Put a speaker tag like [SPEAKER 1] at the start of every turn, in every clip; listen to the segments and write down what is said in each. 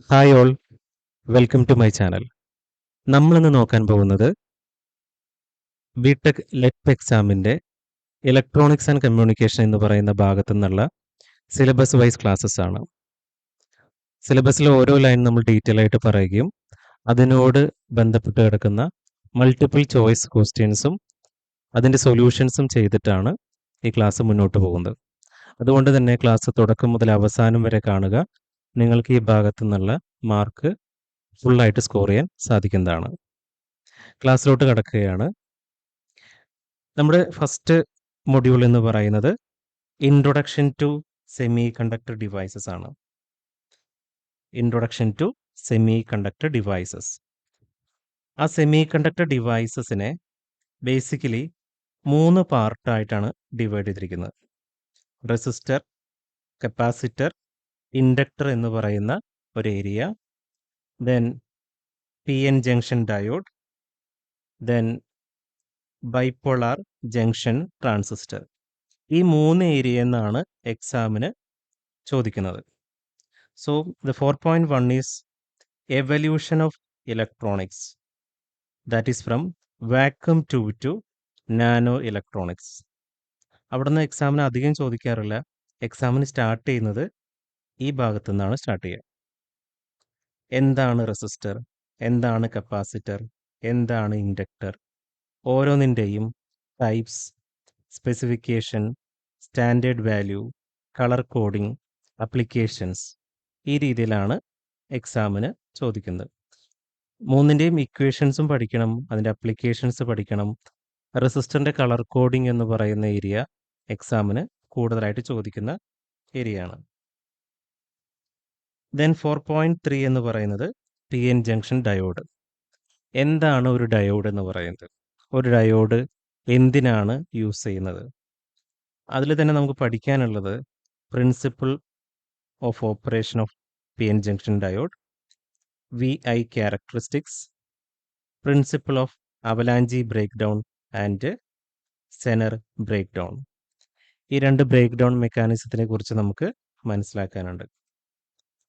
[SPEAKER 1] Hi all, welcome to my channel. നമ്മളിന്ന് നോക്കാൻ പോകുന്നത് ബിടെക് ലെറ്റ് എക്സാമിൻ്റെ ഇലക്ട്രോണിക്സ് ആൻഡ് കമ്മ്യൂണിക്കേഷൻ എന്ന് പറയുന്ന ഭാഗത്തു നിന്നുള്ള സിലബസ് വൈസ് ക്ലാസ്സസ് ആണ്. സിലബസിലെ ഓരോ ലൈൻ നമ്മൾ ഡീറ്റെയിൽ ആയിട്ട് പറയുകയും അതിനോട് ബന്ധപ്പെട്ട് കിടക്കുന്ന മൾട്ടിപ്പിൾ ചോയ്സ് ക്വസ്റ്റ്യൻസും അതിൻ്റെ സൊല്യൂഷൻസും ചെയ്തിട്ടാണ് ഈ ക്ലാസ് മുന്നോട്ട് പോകുന്നത്. അതുകൊണ്ട് തന്നെ ക്ലാസ് തുടക്കം മുതൽ അവസാനം വരെ കാണുക. നിങ്ങൾക്ക് ഈ ഭാഗത്തു നിന്നുള്ള മാർക്ക് ഫുള്ളായിട്ട് സ്കോർ ചെയ്യാൻ സാധിക്കുന്നതാണ്. ക്ലാസ്സിലോട്ട് കടക്കുകയാണ്. നമ്മുടെ ഫസ്റ്റ് മൊഡ്യൂൾ എന്ന് പറയുന്നത് introduction to semi conductor devices ആണ്. Introduction to semi conductor devices. ആ സെമി കണ്ടക്ടർ ഡിവൈസസിനെ ബേസിക്കലി 3 പാർട്ടായിട്ടാണ് ഡിവൈഡ് ചെയ്തിരിക്കുന്നത്. റെസിസ്റ്റർ, കപ്പാസിറ്റർ, ഇൻഡക്ടർ എന്ന് പറയുന്ന ഒരു area, then PN junction diode, then bipolar junction transistor. ഈ 3 ഏരിയയിൽ നിന്നാണ് എക്സാമിന് ചോദിക്കുന്നത്. So the 4.1 is evolution of electronics, that is from vacuum tube to nano electronics. അവിടെ നിന്ന് എക്സാമിന് അധികം ചോദിക്കാറില്ല. എക്സാമിന് സ്റ്റാർട്ട് ചെയ്യുന്നത് ഈ ഭാഗത്തു നിന്നാണ് സ്റ്റാർട്ട് ചെയ്യുക. എന്താണ് റെസിസ്റ്റർ, എന്താണ് കപ്പാസിറ്റർ, എന്താണ് ഇൻഡക്ടർ, ഓരോന്നിൻ്റെയും types, specification, standard value, colour coding, applications, ഈ രീതിയിലാണ് എക്സാമിന് ചോദിക്കുന്നത്. 3ൻ്റെയും ഇക്വേഷൻസും പഠിക്കണം, അതിൻ്റെ അപ്ലിക്കേഷൻസ് പഠിക്കണം. റെസിസ്റ്ററിൻ്റെ കളർ കോഡിംഗ് എന്ന് പറയുന്ന ഏരിയ എക്സാമിന് കൂടുതലായിട്ട് ചോദിക്കുന്ന ഏരിയ ആണ്. ദെൻ 4.3 എന്ന് പറയുന്നത് PN ജംഗ്ഷൻ ഡയോഡ്. എന്താണ് ഒരു ഡയോഡ് എന്ന് പറയുന്നത്, ഒരു ഡയോഡ് എന്തിനാണ് യൂസ് ചെയ്യുന്നത്? അതിൽ തന്നെ നമുക്ക് പഠിക്കാനുള്ളത് principle of operation of PN junction diode, VI characteristics, principle of avalanche breakdown and zener breakdown. ഈ 2 ബ്രേക്ക് ഡൗൺ മെക്കാനിസത്തിനെ കുറിച്ച് നമുക്ക് മനസ്സിലാക്കാനുണ്ട്.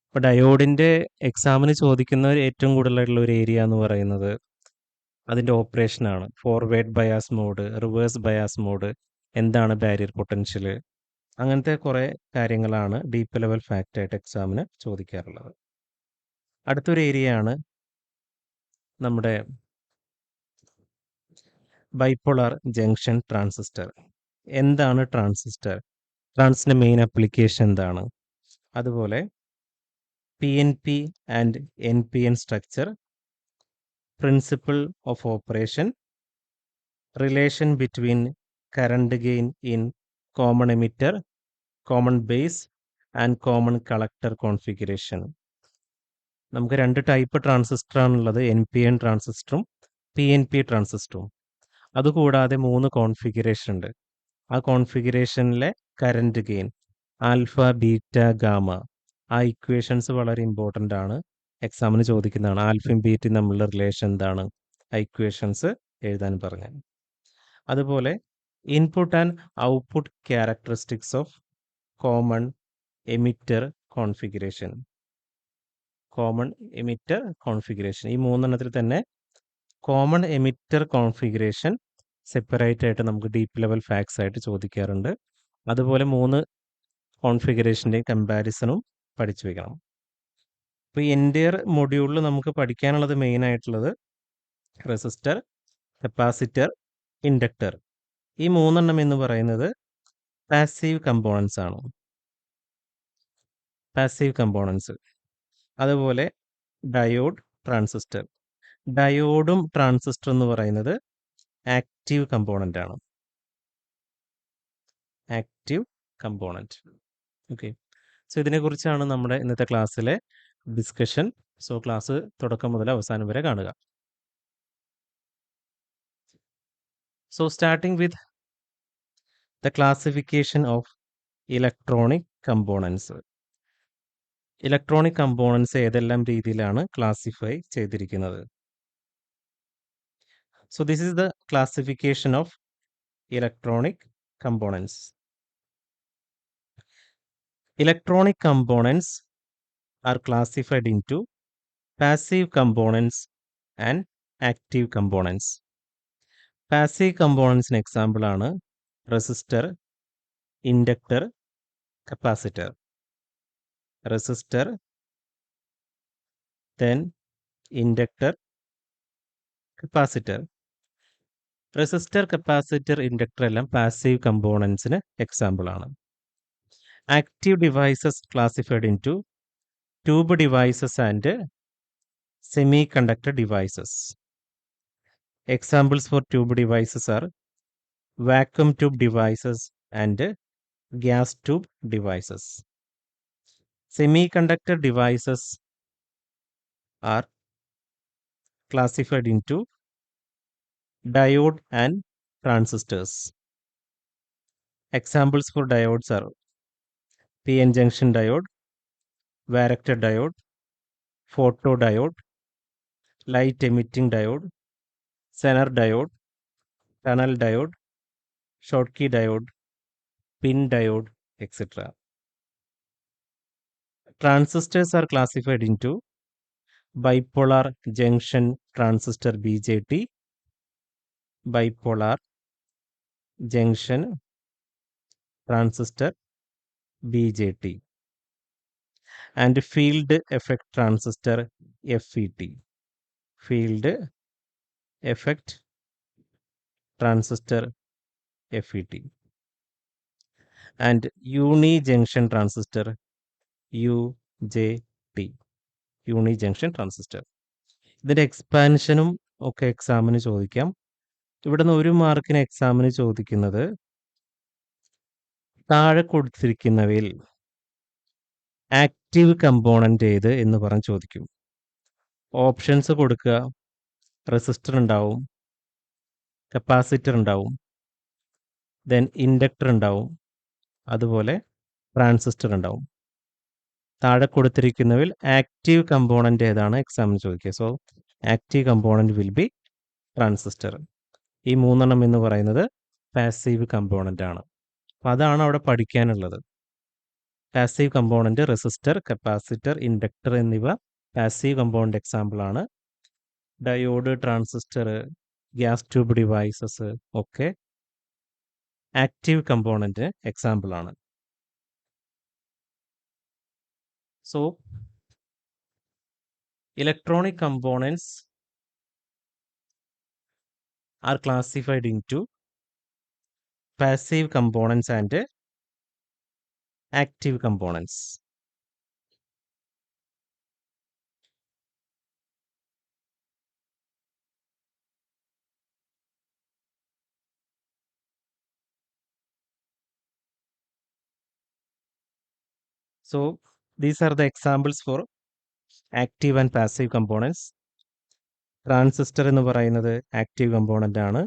[SPEAKER 1] അപ്പോൾ ഡയോഡിൻ്റെ എക്സാമിന് ചോദിക്കുന്ന ഏറ്റവും കൂടുതലായിട്ടുള്ള ഒരു ഏരിയ എന്ന് പറയുന്നത് അതിൻ്റെ ഓപ്പറേഷനാണ്. Forward bias mode, reverse bias mode, എന്താണ് ബാരിയർ പൊട്ടൻഷ്യൽ, അങ്ങനത്തെ കുറേ കാര്യങ്ങളാണ് ഡീപ്പ് ലെവൽ ഫാക്റ്റായിട്ട് എക്സാമിന് ചോദിക്കാറുള്ളത്. അടുത്തൊരു ഏരിയയാണ് നമ്മുടെ ബൈപോളാർ ജംഗ്ഷൻ ട്രാൻസിസ്റ്റർ. എന്താണ് ട്രാൻസിസ്റ്റർ, ട്രാൻസിൻ്റെ മെയിൻ ആപ്ലിക്കേഷൻ എന്താണ്, അതുപോലെ PNP and NPN structure, principle of operation, relation between current gain in common emitter, common base and common collector configuration. നമുക്ക് 2 ടൈപ്പ് ട്രാൻസിസ്റ്ററാണുള്ളത്, NPN ട്രാൻസിസ്റ്ററും PNP ട്രാൻസിസ്റ്ററും. അതുകൂടാതെ 3 കോൺഫിഗറേഷൻ ഉണ്ട്. ആ കോൺഫിഗറേഷനിലെ current gain alpha, beta, gamma, ആ ഇക്വേഷൻസ് വളരെ ഇമ്പോർട്ടൻ്റ് ആണ്, എക്സാമിന് ചോദിക്കുന്നതാണ്. ആൽഫയും ബീറ്റയും തമ്മിലുള്ള റിലേഷൻ എന്താണ്, ആ ഇക്വേഷൻസ് എഴുതാൻ പറഞ്ഞു. അതുപോലെ input and output characteristics of common emitter configuration. Common emitter configuration, ഈ 3 തന്നെ കോമൺ എമിറ്റർ കോൺഫിഗറേഷൻ സെപ്പറേറ്റ് ആയിട്ട് നമുക്ക് ഡീപ്പ് ലെവൽ ഫാക്ട്സ് ആയിട്ട് ചോദിക്കാറുണ്ട്. അതുപോലെ 3 കോൺഫിഗറേഷൻ്റെയും കമ്പാരിസണും പഠിച്ചു വയ്ക്കണം. അപ്പോൾ ഈ എൻ്റയർ മൊഡ്യൂളിൽ നമുക്ക് പഠിക്കാനുള്ളത് മെയിൻ ആയിട്ടുള്ളത് റെസിസ്റ്റർ, കപ്പാസിറ്റർ, ഇൻഡക്ടർ. ഈ 3 എന്ന് പറയുന്നത് പാസീവ് കമ്പോണൻസ് ആണ്. Passive components. അതുപോലെ ഡയോഡ്, ട്രാൻസിസ്റ്റർ. ഡയോഡും ട്രാൻസിസ്റ്റർ എന്ന് പറയുന്നത് ആക്റ്റീവ് കമ്പോണൻ്റ് ആണ്. Active component. ഓക്കെ, സോ ഇതിനെക്കുറിച്ചാണ് നമ്മുടെ ഇന്നത്തെ ക്ലാസ്സിലെ ഡിസ്കഷൻ. സോ ക്ലാസ് തുടക്കം മുതൽ അവസാനം വരെ കാണുക. So starting with the classification of electronic components. Electronic components ഏതെല്ലാം രീതിയിലാണ് ക്ലാസിഫൈ ചെയ്തിരിക്കുന്നത്? So this is the classification of electronic components. Electronic components are classified into passive components and active components. Passive components example ആണ് resistor, inductor, capacitor. Resistor, then inductor, capacitor. Resistor, capacitor, inductor എല്ലാം passive componentsന് example ആണ്. Active devices classified into tube devices and semiconductor devices. Examples for tube devices are vacuum tube devices and gas tube devices. Semiconductor devices are classified into diode and transistors. Examples for diodes are PN junction diode, varactor diode, photodiode, light emitting diode, Zener diode, tunnel diode, Schottky diode, pin diode, etc. Transistors are classified into bipolar junction transistor BJT, bipolar junction transistor BJT, and field effect transistor FET. Field effect transistor FET. And uni-junction transistor UJT. Uni-junction transistor. ഇതിൻ്റെ എക്സ്പാൻഷനും ഒക്കെ എക്സാമിന് ചോദിക്കാം. ഇവിടെ നിന്ന് 1 മാർക്കിന് എക്സാമിന് ചോദിക്കുന്നത് താഴെ കൊടുത്തിരിക്കുന്നവയിൽ ആക്റ്റീവ് കമ്പോണന്റ് ഏത് എന്ന് പറഞ്ഞ് ചോദിക്കും. ഓപ്ഷൻസ് കൊടുക്കുക. റെസിസ്റ്റർ ഉണ്ടാവും, കപ്പാസിറ്റർ ഉണ്ടാവും, ദെൻ ഇൻഡക്ടർ ഉണ്ടാവും, അതുപോലെ ട്രാൻസിസ്റ്റർ ഉണ്ടാവും. താഴെ കൊടുത്തിരിക്കുന്നവയിൽ ആക്റ്റീവ് കമ്പോണന്റ് ഏതാണ് എക്സാമിന് ചോദിക്കുക. So active component will be transistor. ഈ 3 എണ്ണം എന്ന് പറയുന്നത് പാസീവ് കമ്പോണന്റ് ആണ്. അപ്പം അതാണ് അവിടെ പഠിക്കാനുള്ളത്. Passive component resistor, capacitor, inductor എന്നിവ പാസീവ് കമ്പോണന്റ് എക്സാമ്പിൾ ആണ്. Diode, transistor, gas tube devices ഒക്കെ ആക്റ്റീവ് കമ്പോണന്റ് എക്സാമ്പിൾ ആണ്. So, electronic components are classified into passive components and active components. So, these are the examples for active and passive components. Transistor എന്ന് പറയുന്നത് active component ആണ്.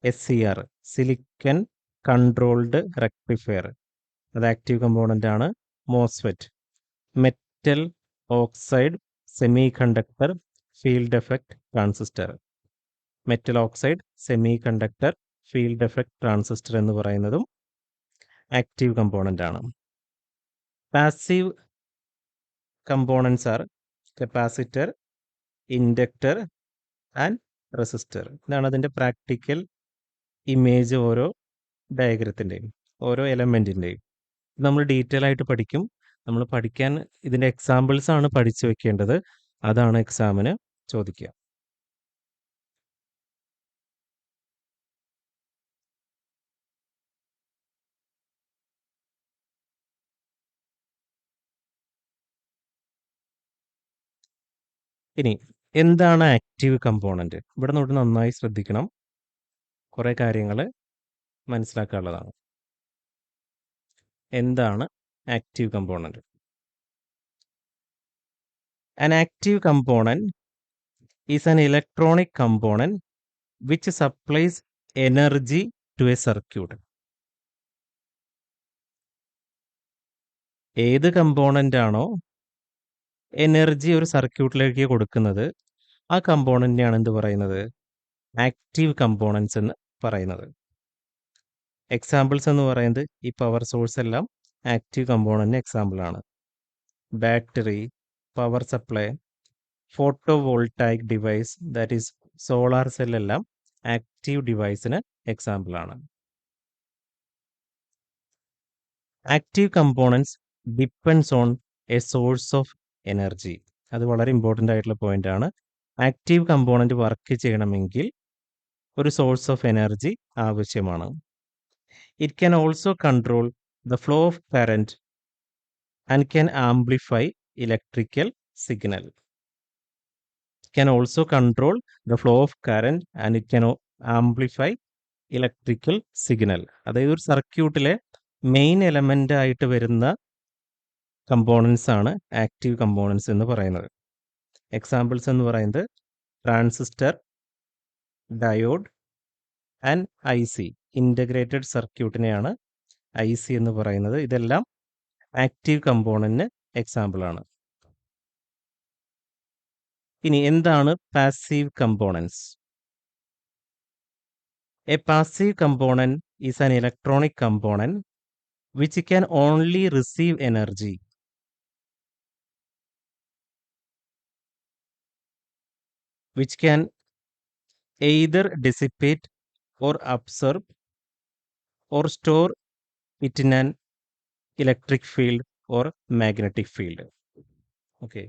[SPEAKER 1] SCR, silicon controlled rectifier, അത് active component ആണ്. MOSFET, metal oxide semi conductor field effect transistor. Metal oxide semi conductor field effect transistor എന്ന് പറയുന്നതും active component ആണ്. Passive components are capacitor, inductor and resistor. ഇതാണ് അതിൻ്റെ practical image ഓരോ ഡയഗ്രത്തിൻ്റെയും ഓരോ എലമെൻറ്റിൻ്റെയും. നമ്മൾ ഡീറ്റെയിൽ ആയിട്ട് പഠിക്കും. നമ്മൾ പഠിക്കാൻ ഇതിൻ്റെ എക്സാമ്പിൾസ് ആണ് പഠിച്ചു വെക്കേണ്ടത്. അതാണ് എക്സാമിന് ചോദിക്കുക. ഇനി എന്താണ് ആക്റ്റീവ് കമ്പോണന്റ്? ഇവിടെ നോട്ട് നന്നായി ശ്രദ്ധിക്കണം. കുറേ കാര്യങ്ങൾ മനസ്സിലാക്കാനുള്ളതാണ്. എന്താണ് active component? An active component is an electronic component which supplies energy to a circuit. ഏത് കമ്പോണന്റ് ആണോ എനർജി ഒരു സർക്യൂട്ടിലേക്ക് കൊടുക്കുന്നത്, ആ കമ്പോണന്റിനെയാണ് എന്ത് പറയുന്നത്? ആക്റ്റീവ് കമ്പോണൻസ് എന്ന് പറയുന്നത്. എക്സാമ്പിൾസ് എന്ന് പറയുന്നത് ഈ പവർ സോഴ്സ് എല്ലാം ആക്റ്റീവ് കമ്പോണന്റിന് എക്സാമ്പിൾ ആണ്. battery, power supply, photovoltaic device, that is solar cell എല്ലാം ആക്റ്റീവ് ഡിവൈസിന് എക്സാമ്പിൾ ആണ്. Active components depends on A source of energy. അത് വളരെ ഇമ്പോർട്ടൻ്റ് ആയിട്ടുള്ള പോയിന്റ് ആണ്. ആക്റ്റീവ് കമ്പോണൻറ്റ് വർക്ക് ചെയ്യണമെങ്കിൽ ഒരു സോഴ്സ് ഓഫ് എനർജി ആവശ്യമാണ്. It can also control the flow of current and can amplify electrical signal. Can also control the flow of current and it can amplify electrical signal. അതായത് ഒരു സർക്യൂട്ടിലെ main element ആയിട്ട് വരുന്ന components ആണ് active components എന്ന് പറയുന്നത്. Examples എന്ന് പറയുന്നത് transistor, diode and IC. Integrated സർക്യൂട്ടിനെയാണ് IC എന്ന് പറയുന്നത്. ഇതെല്ലാം ആക്റ്റീവ് കമ്പോണൻറ്റിന് എക്സാമ്പിൾ ആണ്. ഇനി എന്താണ് passive components? A passive component is an electronic component which can only receive energy. Which can either dissipate or absorb or store it in an electric field or magnetic field. Okay.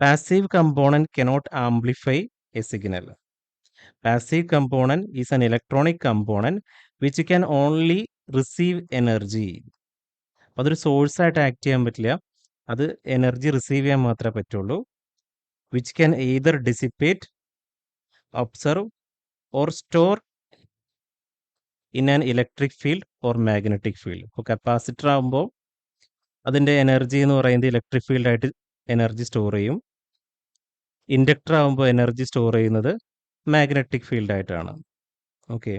[SPEAKER 1] Passive component cannot amplify a signal. Passive component is an electronic component which can only receive energy. അതൊരു സോഴ്സായിട്ട് act ചെയ്യാൻ പറ്റില്ല, അത് energy receive ചെയ്യാൻ മാത്രമേ പറ്റുള്ളൂ. Which can either dissipate, observe or store in an electric field or magnetic field. ഇപ്പോൾ capacitor ആകുമ്പോൾ അതിൻ്റെ എനർജി എന്ന് പറയുന്നത് ഇലക്ട്രിക് ഫീൽഡായിട്ട് എനർജി സ്റ്റോർ ചെയ്യും. ഇൻഡക്ടർ ആകുമ്പോൾ എനർജി സ്റ്റോർ ചെയ്യുന്നത് മാഗ്നറ്റിക് ഫീൽഡായിട്ടാണ്. ഓക്കെ,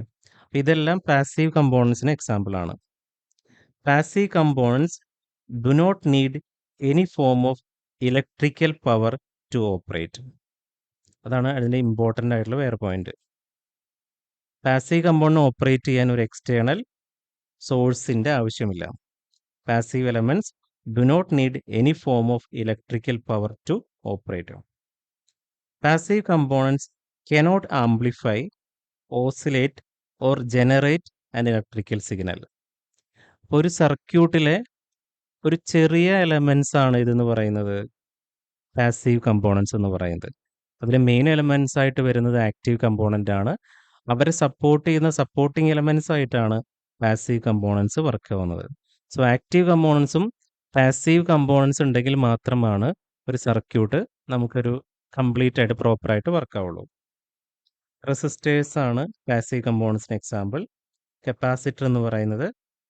[SPEAKER 1] ഇതെല്ലാം പാസീവ് കമ്പോണൻസിന് എക്സാമ്പിൾ ആണ്. Passive components do not need any form of electrical power to operate. അതാണ് അതിൻ്റെ ഇമ്പോർട്ടൻ്റ് ആയിട്ടുള്ള വേറെ പോയിന്റ്. പാസീവ് കമ്പോണൻറ്റ് ഓപ്പറേറ്റ് ചെയ്യാൻ ഒരു എക്സ്റ്റേണൽ സോഴ്സിൻ്റെ ആവശ്യമില്ല. Passive elements do not need any form of electrical power to operate. Passive components cannot amplify, oscillate or generate an electrical signal. ഒരു സർക്യൂട്ടിലെ ഒരു ചെറിയ എലമെൻസ് ആണ് ഇതെന്ന് പറയുന്നത് പാസീവ് കമ്പോണൻസ് എന്ന് പറയുന്നത്. അതിലെ മെയിൻ എലമെൻസ് ആയിട്ട് വരുന്നത് ആക്റ്റീവ് കമ്പോണൻ്റ് ആണ്. അവരെ സപ്പോർട്ട് ചെയ്യുന്ന സപ്പോർട്ടിങ് എലമെൻസ് ആയിട്ടാണ് പാസീവ് കമ്പോണൻസ് വർക്ക് ആവുന്നത്. സോ ആക്റ്റീവ് കമ്പോണൻസും പാസീവ് കമ്പോണൻസ് ഉണ്ടെങ്കിൽ മാത്രമാണ് ഒരു സർക്യൂട്ട് നമുക്കൊരു കംപ്ലീറ്റ് ആയിട്ട് പ്രോപ്പറായിട്ട് വർക്ക് ആവുള്ളൂ. റെസിസ്റ്റേഴ്സ് ആണ് പാസീവ് കമ്പോണൻസിന് എക്സാമ്പിൾ. കപ്പാസിറ്റർ എന്ന് പറയുന്നത്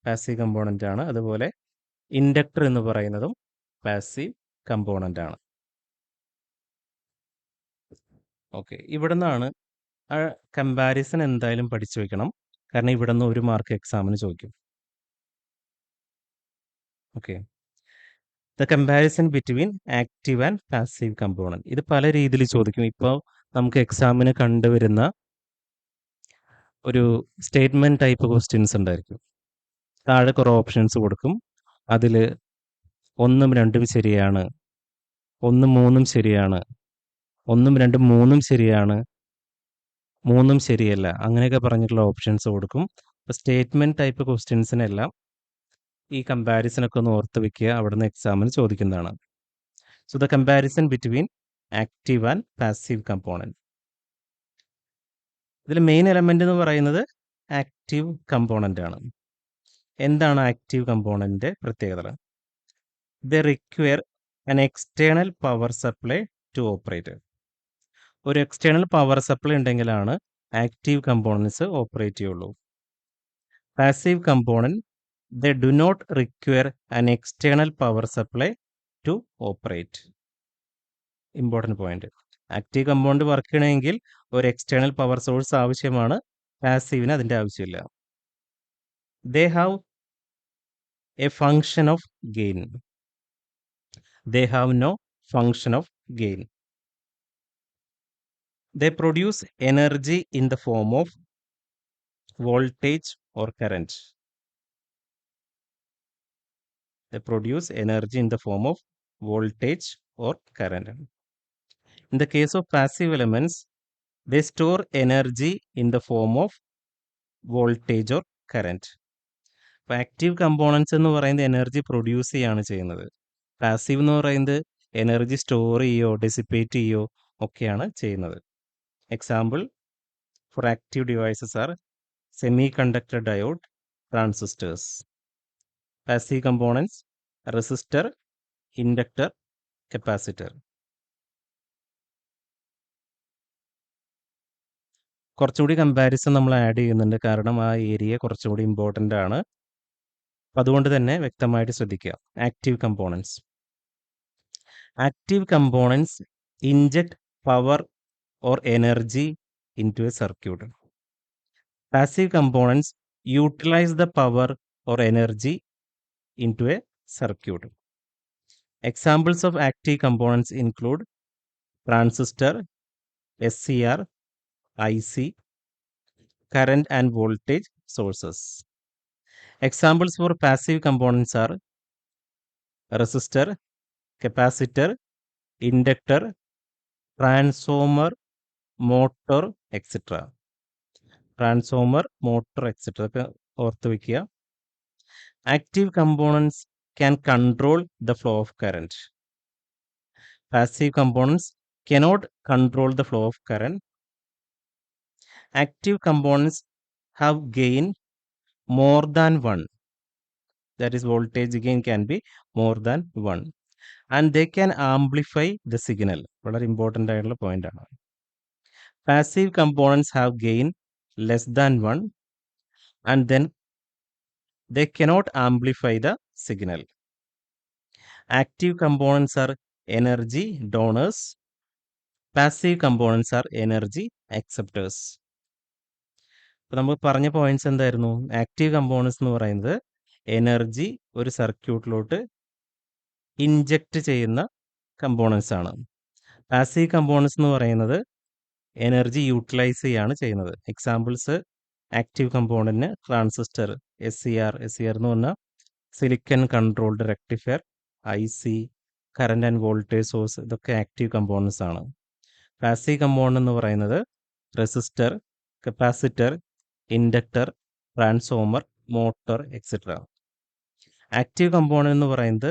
[SPEAKER 1] പാസീവ് കമ്പോണൻ്റ് ആണ്. അതുപോലെ ഇൻഡക്ടർ എന്ന് പറയുന്നതും പാസീവ് കമ്പോണൻ്റ് ആണ്. ഓക്കെ, ഇവിടെ നിന്നാണ് ആ കമ്പാരിസൺ എന്തായാലും പഠിച്ചു വെക്കണം, കാരണം ഇവിടെ നിന്ന് 1 മാർക്ക് എക്സാമിന് ചോദിക്കും. Okay, the comparison between active and passive component. ഇത് പല രീതിയിൽ ചോദിക്കും. ഇപ്പോൾ നമുക്ക് എക്സാമിന് കണ്ടുവരുന്ന ഒരു സ്റ്റേറ്റ്മെൻറ്റ് ടൈപ്പ് ക്വസ്റ്റ്യൻസ് ഉണ്ടായിരിക്കും. താഴെ കുറേ ഓപ്ഷൻസ് കൊടുക്കും. അതിൽ 1, 2 ശരിയാണ്, 1, 3 ശരിയാണ്, 1, 2, 3 ശരിയാണ്, 3 ശരിയല്ല, അങ്ങനെയൊക്കെ പറഞ്ഞിട്ടുള്ള ഓപ്ഷൻസ് കൊടുക്കും. അപ്പോൾ സ്റ്റേറ്റ്മെൻറ്റ് ടൈപ്പ് ക്വസ്റ്റ്യൻസിനെല്ലാം ഈ കമ്പാരിസനൊക്കെ ഒന്ന് ഓർത്ത് വെക്കുക, അവിടെ നിന്ന് എക്സാമിന് ചോദിക്കുന്നതാണ്. So the comparison between active and passive component. ഇതിൽ മെയിൻ എലമെൻ്റ് എന്ന് പറയുന്നത് ആക്റ്റീവ് കമ്പോണൻ്റ് ആണ്. എന്താണ് ആക്റ്റീവ് കമ്പോണൻറ്റിൻ്റെ പ്രത്യേകത? The require an external power supply to operate. ഒരു എക്സ്റ്റേണൽ പവർ സപ്ലൈ ഉണ്ടെങ്കിലാണ് ആക്റ്റീവ് കമ്പോണൻസ് ഓപ്പറേറ്റ് ചെയ്യുള്ളൂ. Passive component the do not require an external power supply to operate. Important point. Active component work ചെയ്യണമെങ്കിൽ ഒരു external power source ആവശ്യമാണ്. പാസീവിന് അതിൻ്റെ ആവശ്യമില്ല. They have A function of gain. They have no function of gain. They produce energy in the form of voltage or current. They produce energy in the form of voltage or current. In the case of passive elements, they store energy in the form of voltage or current. അപ്പോൾ active components എന്ന് പറയുന്നത് energy produce ചെയ്യാണ് ചെയ്യുന്നത്. Passive എന്ന് പറയുന്നത് energy store ചെയ്യോ dissipate ചെയ്യോ ഒക്കെയാണ് ചെയ്യുന്നത്. Example for active devices are semi conductor diode, transistors. Passive components resistor, inductor, capacitor. കുറച്ചുകൂടി കമ്പാരിസൺ നമ്മൾ ആഡ് ചെയ്യുന്നുണ്ട്, കാരണം ആ ഏരിയ കുറച്ചുകൂടി ഇമ്പോർട്ടൻ്റ് ആണ്. അപ്പം അതുകൊണ്ട് തന്നെ വ്യക്തമായിട്ട് ശ്രദ്ധിക്കുക. Active components. Active components inject power or energy into a circuit. Passive components utilise the power or energy into a circuit. Examples of active components include transistor, SCR, IC, current and voltage sources. Examples for passive components are resistor, capacitor, inductor, transformer, motor, etc. Transformer, motor, etc. ഓർത്ത് വയ്ക്കുക. Active components can control the flow of current. Passive components cannot control the flow of current. Active components have gain more than 1. That is, voltage gain can be more than 1. And they can amplify the signal. വളരെ important ആയിട്ടുള്ള point ആണ്. Passive components have gain less than 1 and then they cannot amplify the signal. Active components are energy donors. Passive components are energy acceptors. അപ്പോൾ നമ്മൾ പറഞ്ഞ points എന്തായിരുന്നു? Active components എന്ന് പറയുന്നത് energy ഒരു സർക്യൂട്ടിലോട്ട് ഇൻജെക്റ്റ് ചെയ്യുന്ന കമ്പോണൻസ് ആണ്. പാസീവ് കമ്പോണൻസ് എന്ന് പറയുന്നത് എനർജി യൂട്ടിലൈസ് ചെയ്യാണ് ചെയ്യുന്നത്. എക്സാമ്പിൾസ് ആക്റ്റീവ് കമ്പോണൻറ്റിന് ട്രാൻസിസ്റ്റർ, SCR എന്ന് പറഞ്ഞാൽ silicon controlled rectifier, IC, current and voltage source, ഇതൊക്കെ ആക്റ്റീവ് കമ്പോണൻസ് ആണ്. പാസീവ് കമ്പോണൻറ്റ് എന്ന് പറയുന്നത് resistor, capacitor, inductor, transformer, motor, etcetera. Active component എന്ന് പറയുന്നത്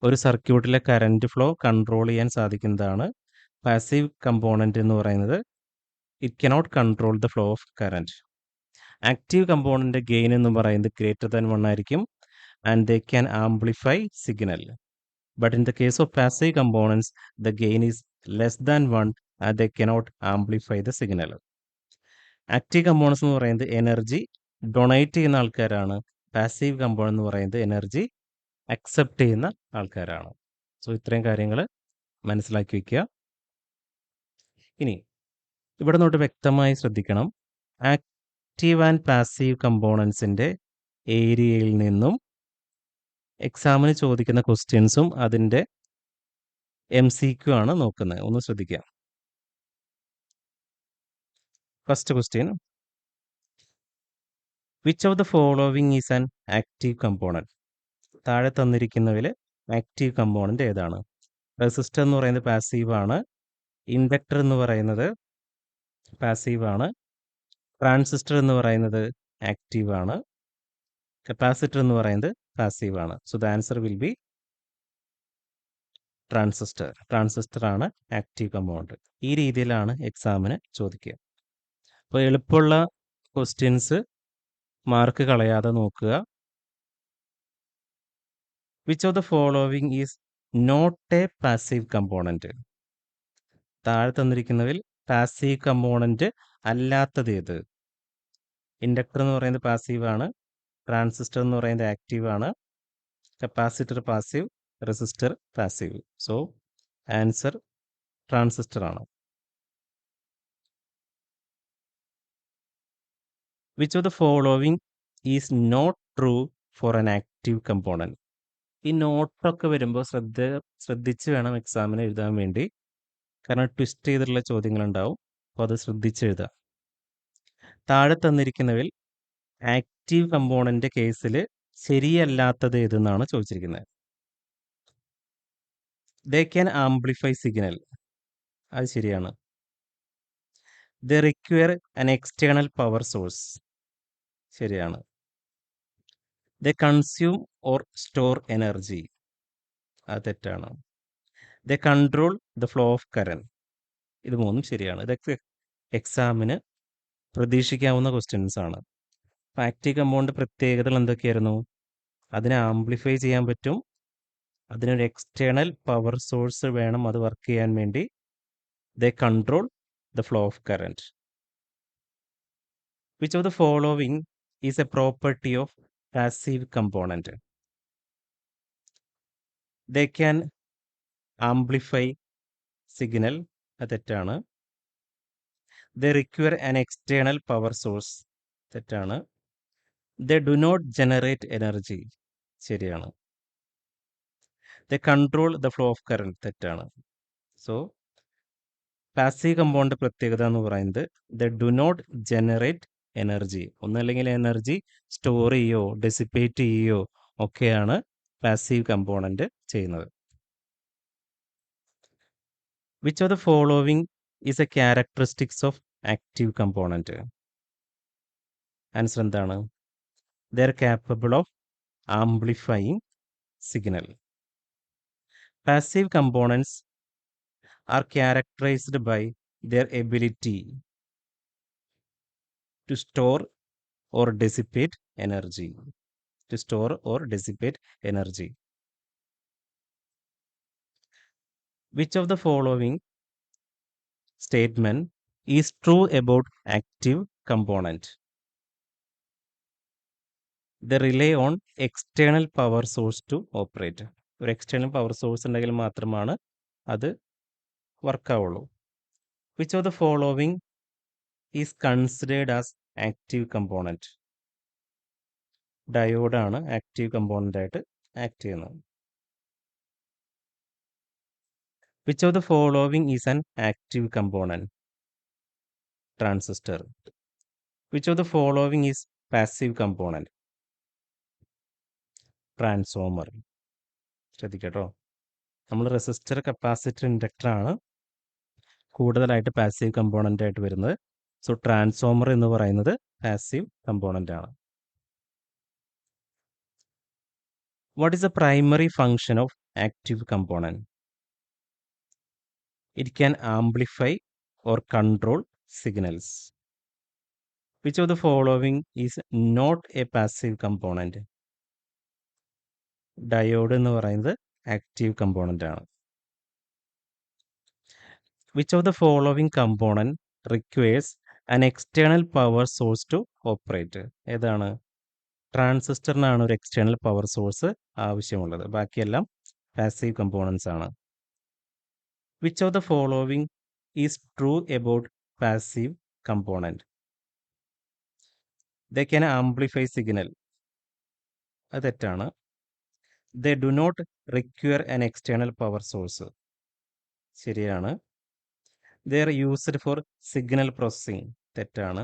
[SPEAKER 1] ഒരു സർക്യൂട്ടിലെ കറണ്ട് ഫ്ലോ കൺട്രോൾ ചെയ്യാൻ സാധിക്കുന്നതാണ്. പാസീവ് കമ്പോണൻറ്റ് എന്ന് പറയുന്നത് it cannot control the flow of current. Active component gain എന്ന് പറയുന്നത് ഗ്രേറ്റർ ദാൻ 1 ആയിരിക്കും and they can amplify signal. But in the case of passive components the gain is less than 1 and they cannot amplify the signal. Active components എന്ന് പറയുന്നത് energy donate ചെയ്യുന്ന ആൾക്കാരാണ്. Passive component എന്ന് പറയുന്നത് energy accept ചെയ്യുന്ന ആൾക്കാരാണ്. So ഇത്രയും കാര്യങ്ങൾ മനസ്സിലാക്കി വയ്ക്കുക. ഇനി ഇവിടെ നോട്ട് വ്യക്തമായി ശ്രദ്ധിക്കണം. ആക്റ്റീവ് ആൻഡ് പാസീവ് കമ്പോണൻസിൻ്റെ ഏരിയയിൽ നിന്നും എക്സാമിന് ചോദിക്കുന്ന ക്വസ്റ്റ്യൻസും അതിൻ്റെ MCQ ആണ് നോക്കുന്നത്. ഒന്ന് ശ്രദ്ധിക്കുക. First question, which of the following is an active component? താഴെ തന്നിരിക്കുന്നതിൽ ആക്റ്റീവ് കമ്പോണൻറ്റ് ഏതാണ്? റെസിസ്റ്റർ എന്ന് പറയുന്നത് പാസീവ് ആണ്. ഇൻഡക്ടർ എന്ന് പറയുന്നത് പാസീവ് ആണ്. ട്രാൻസിസ്റ്റർ എന്ന് പറയുന്നത് ആക്റ്റീവ് ആണ്. കപ്പാസിറ്റർ എന്ന് പറയുന്നത് പാസീവ് ആണ്. So the answer will B transistor. Transistor ആണ് ആക്റ്റീവ് കമ്പോണൻറ്റ്. ഈ രീതിയിലാണ് എക്സാമിന് ചോദിക്കുക. അപ്പോൾ എളുപ്പമുള്ള ക്വസ്റ്റ്യൻസ് മാർക്ക് കളയാതെ നോക്കുക. Which of the following is not a passive component? താഴെ തന്നിരിക്കുന്നതിൽ പാസീവ് കമ്പോണൻറ്റ് അല്ലാത്തത് ഏത്? ഇൻഡക്ടർ എന്ന് പറയുന്നത് പാസീവ് ആണ്. ട്രാൻസിസ്റ്റർ എന്ന് പറയുന്നത് ആക്റ്റീവ് ആണ്. Capacitor passive, resistor passive. So answer transistor ആണ്. Which of the following is not true for an active component? ഈ നോട്ടൊക്കെ വരുമ്പോൾ ശ്രദ്ധിച്ച് വേണം എക്സാമിന് എഴുതാൻ വേണ്ടി, കാരണം ട്വിസ്റ്റ് ചെയ്തിട്ടുള്ള ചോദ്യങ്ങളുണ്ടാവും. അപ്പോൾ അത് ശ്രദ്ധിച്ചെഴുതുക. താഴെ തന്നിരിക്കുന്നതിൽ ആക്റ്റീവ് കമ്പോണൻ്റ് കേസിൽ ശരിയല്ലാത്തത് ഏതെന്നാണ് ചോദിച്ചിരിക്കുന്നത്. ദേ ക്യാൻ ആംപ്ലിഫൈ സിഗ്നൽ, അത് ശരിയാണ്. They require an external power source, ശരിയാണ്. They consume or store energy, അത് തെറ്റാണ്. They control the flow of current, ഇത് മൂന്നും ശരിയാണ്. ഇതൊക്കെ എക്സാമിന് പ്രതീക്ഷിക്കാവുന്ന ക്വസ്റ്റ്യൻസ് ആണ്. ആക്റ്റീവ് കമ്പൗണ്ട് പ്രത്യേകതകൾ എന്തൊക്കെയായിരുന്നു? അതിനെ ആംപ്ലിഫൈ ചെയ്യാൻ പറ്റും, അതിനൊരു എക്സ്റ്റേണൽ പവർ സോഴ്സ് വേണം അത് വർക്ക് ചെയ്യാൻ വേണ്ടി. They control the flow of current. Which of the following is a property of passive component? They can amplify signal, അത് തെറ്റാണ്. They require an external power source, തെറ്റാണ്. They do not generate energy, ശരിയാണ്. They control the flow of current, തെറ്റാണ്. So passive compound പ്രത്യേകത എന്ന് പറയുന്നത് the do not generate energy, ഒന്നല്ലെങ്കിൽ energy store ചെയ്യോ ഡെസിപ്പേറ്റ് ചെയ്യോ ഒക്കെയാണ് പാസീവ് കമ്പോണന്റ് ചെയ്യുന്നത്. Which of the following is a characteristics of active component? Answer എന്താണ്? They are capable of amplifying signal. Passive components are characterized by their ability to store or dissipate energy. To store or dissipate energy. Which of the following statement is true about active component? They rely on external power source to operate. ഒരു external power source ഉണ്ടെങ്കിൽ മാത്രമാണ് അത് വർക്കാവുള്ളൂ. Which of the following is considered as active component? ഡയോഡാണ് active component ആയിട്ട് act ചെയ്യുന്നത്. Which of the following is an active component? Transistor. Which of the following is passive component? Transformer. ശ്രദ്ധിക്കട്ടോ, നമ്മൾ resistor, capacitor, inductor ആണ് കൂടുതലായിട്ട് passive component ആയിട്ട് വരുന്നത്. So transformer എന്ന് പറയുന്നത് പാസീവ് കമ്പോണന്റ് ആണ്. What is the primary function of active component? It can amplify or control signals. Which of the following is not a passive component? Diode എന്ന് പറയുന്നത് active component ആണ്. Which of the following component requires an external power source to operate? ഏതാണ്? ട്രാൻസിസ്റ്ററിനാണ് ഒരു external power source ആവശ്യമുള്ളത്, ബാക്കിയെല്ലാം passive components ആണ്. Which of the following is true about passive component? They can amplify signal, അത് തെറ്റാണ്. They do not require an external power source, ശരിയാണ്. They are used for signal processing, തെറ്റാണ്.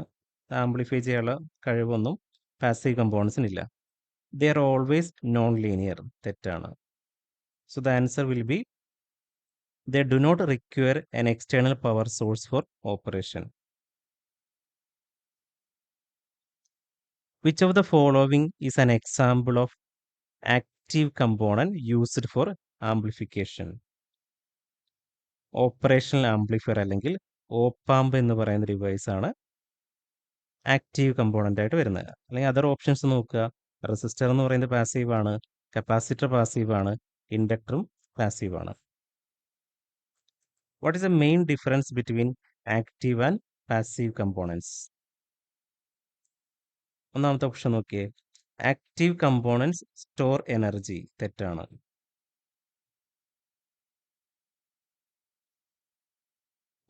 [SPEAKER 1] Amplify ചെയ്യാനുള്ള കഴിവൊന്നും passive കമ്പോണൻസിനില്ല. They are always non linear, തെറ്റാണ്. So the answer will be they do not require an external power source for operation. Which of the following is an example of active component used for amplification? Operational amplifier അല്ലെങ്കിൽ op amp എന്ന് പറയുന്ന device ആണ് active component ആയിട്ട് വരുന്നത്. അല്ലെങ്കിൽ other options നോക്കുക. Resistor എന്ന് പറയുന്നത് പാസീവ് ആണ്, കപ്പാസിറ്റർ പാസീവ് ആണ്, ഇൻഡക്ടറും പാസീവ് ആണ്. What is the main difference between active and passive components? ഒന്നാമത്തെ ഓപ്ഷൻ നോക്കിയേ, ആക്റ്റീവ് കമ്പോണൻസ് സ്റ്റോർ എനർജി, തെറ്റാണ്.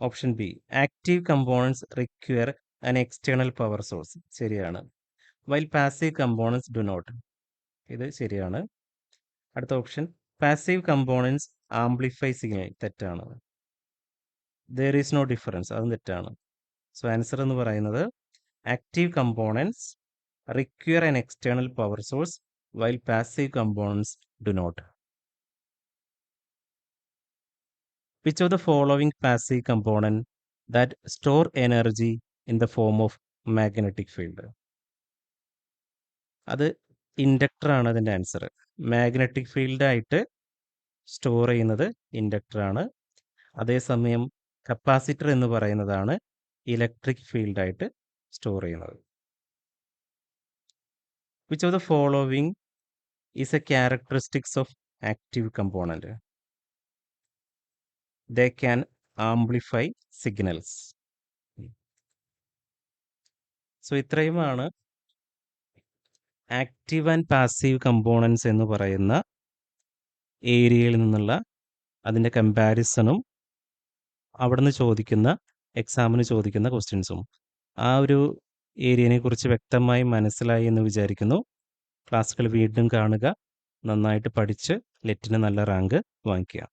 [SPEAKER 1] Option B, active components require an external power source, ശരിയാണ്. While passive components do not, ഇത് ശരിയാണ്. അടുത്ത option, passive components amplify signal, തെറ്റാണ്. There is no difference, അതും തെറ്റാണ്. സോ ആൻസർ എന്ന് പറയുന്നത് active components require an external power source while passive components do not. Which of the following passive component that store energy in the form of magnetic field? അത് ഇൻഡക്ടറാണ് അതിൻ്റെ answer. Magnetic ഫീൽഡായിട്ട് store ചെയ്യുന്നത് ഇൻഡക്ടറാണ്. അതേസമയം capacitor എന്ന് പറയുന്നതാണ് electric ഫീൽഡായിട്ട് store ചെയ്യുന്നത്. Which of the following is a characteristics of active component? They can amplify signals. So ഇത്രയുമാണ് active and passive components എന്ന് പറയുന്ന ഏരിയയിൽ നിന്നുള്ള അതിൻ്റെ കമ്പാരിസണും അവിടുന്ന് ചോദിക്കുന്ന എക്സാമിന് ചോദിക്കുന്ന ക്വസ്റ്റ്യൻസും. ആ ഒരു ഏരിയനെ കുറിച്ച് വ്യക്തമായി മനസ്സിലായി എന്ന് വിചാരിക്കുന്നു. ക്ലാസ്സുകൾ വീണ്ടും കാണുക, നന്നായിട്ട് പഠിച്ച് ലെറ്റിന് നല്ല റാങ്ക് വാങ്ങിക്കുക.